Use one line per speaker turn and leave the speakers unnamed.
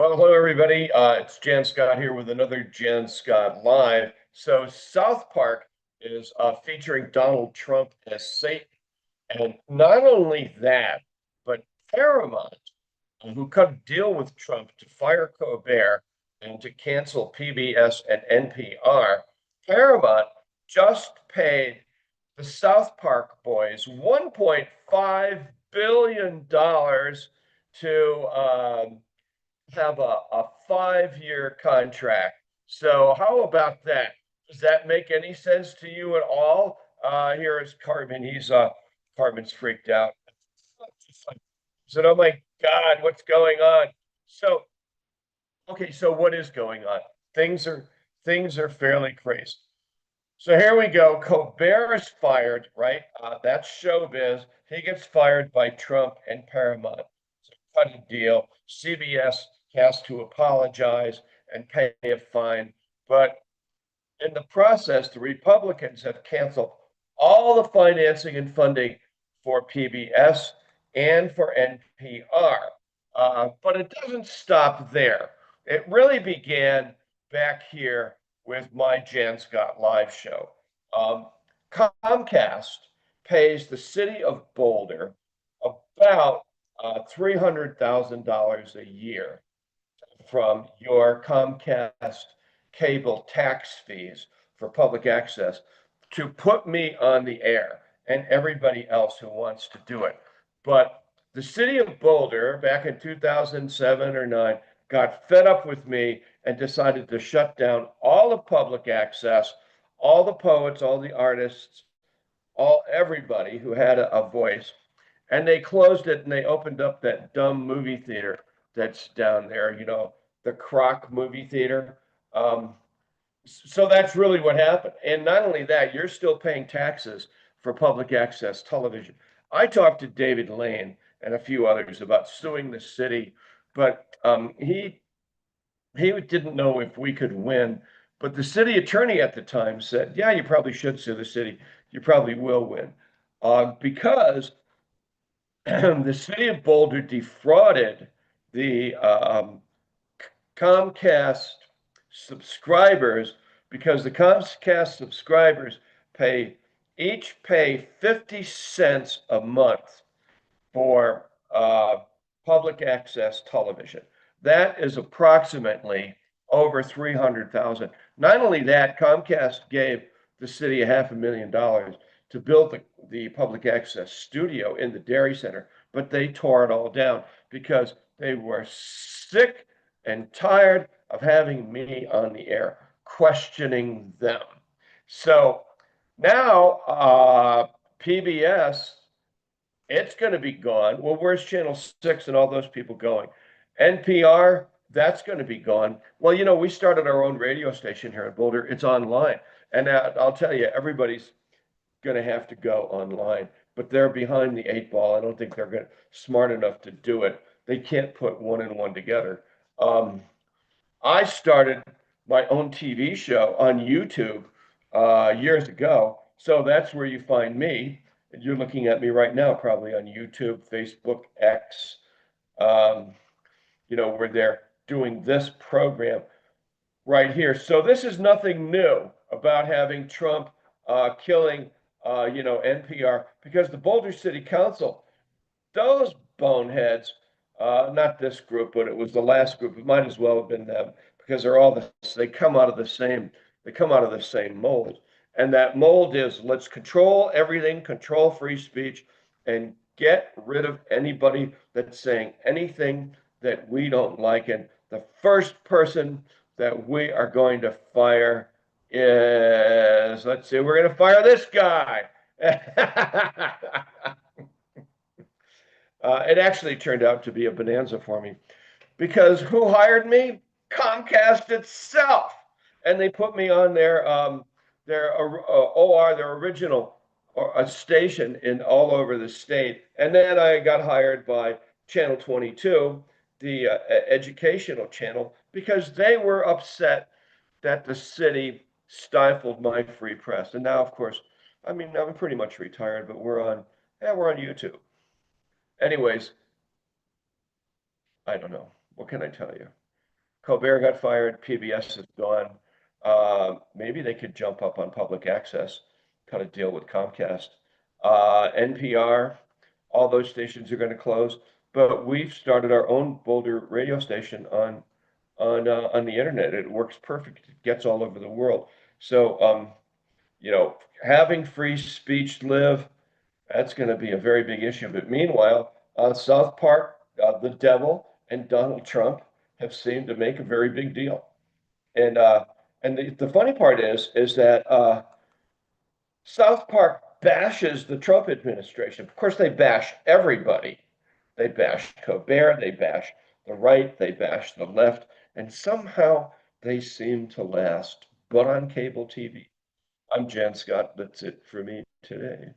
Well, hello everybody. It's Jan Scott here with another Jan Scott Live. So South Park is featuring Donald Trump as Satan. And not only that, but Paramount, who cut a deal with Trump to fire Colbert and to cancel PBS and NPR, Paramount just paid the South Park boys $1.5 billion to have a 5-year contract. So how about that? Does that make any sense to you at all? Here is Cartman. Cartman's freaked out. He said, "Oh my God, what's going on?" So okay, so what is going on? Things are things are fairly crazy. So here we go. Colbert is fired, right? That's showbiz. He gets fired by Trump and Paramount. It's a cut a deal. CBS has to apologize and pay a fine. But in the process, the Republicans have canceled all the financing and funding for PBS and for NPR. But it doesn't stop there. It really began back here with my Jan Scott Live show. Um, Comcast pays the city of Boulder about $300,000 a year from your Comcast cable tax fees for public access to put me on the air and everybody else who wants to do it. But the city of Boulder back in 2007 or 9 got fed up with me and decided to shut down all the public access, all the poets, all the artists, all everybody who had a voice, and they closed it and they opened up that dumb movie theater that's down there, the Croc movie theater. Um, so that's really what happened. And not only that, you're still paying taxes for public access television. I talked to David Lane and a few others about suing the city, but he didn't know if we could win. But the city attorney at the time said, "Yeah, you probably should sue the city. You probably will win," because the city of Boulder defrauded the Comcast subscribers because the Comcast subscribers pay 50 cents a month for public access television. That is approximately over 300,000. Not only that, Comcast gave the city a $500,000 to build the public access studio in the Dairy Center, but they tore it all down because they were sick and tired of having me on the air questioning them. So now PBS, it's going to be gone. Well, where's Channel 6 and all those people going? NPR, that's going to be gone. Well, we started our own radio station here in Boulder. It's online. And I'll tell you, everybody's going to have to go online, but they're behind the 8 ball. I don't think they're smart enough to do it. They can't put one and one together. I started my own TV show on YouTube years ago. So that's where you find me. You're looking at me right now, probably on YouTube, Facebook, X. Um, we're there doing this program right here. So this is nothing new about having Trump killing, NPR, because the Boulder City Council, those boneheads, not this group, but it was the last group. It might as well have been them because they come out of the same mold. And that mold is let's control everything, control free speech, and get rid of anybody that's saying anything that we don't like. And the first person that we are going to fire is, let's see, we're going to fire this guy. It actually turned out to be a bonanza for me because who hired me? Comcast itself, and they put me on their their original station in all over the state, and then I got hired by Channel 22, the educational channel, because they were upset that the city stifled my free press. And now, of course, I mean, I'm pretty much retired, but we're on YouTube. Anyways, I don't know. What can I tell you? Colbert got fired, PBS is gone. Maybe they could jump up on public access, cut a deal with Comcast. NPR, all those stations are going to close, but we've started our own Boulder radio station on the internet. It works perfect. It gets all over the world. So, having free speech live, that's going to be a very big issue. But meanwhile, South Park, the devil, and Donald Trump have seemed to make a very big deal. And the funny part is that South Park bashes the Trump administration. Of course, they bash everybody. They bash Colbert, they bash the right, they bash the left, and somehow they seem to last. But on cable TV. I'm Jan Scott. That's it for me today.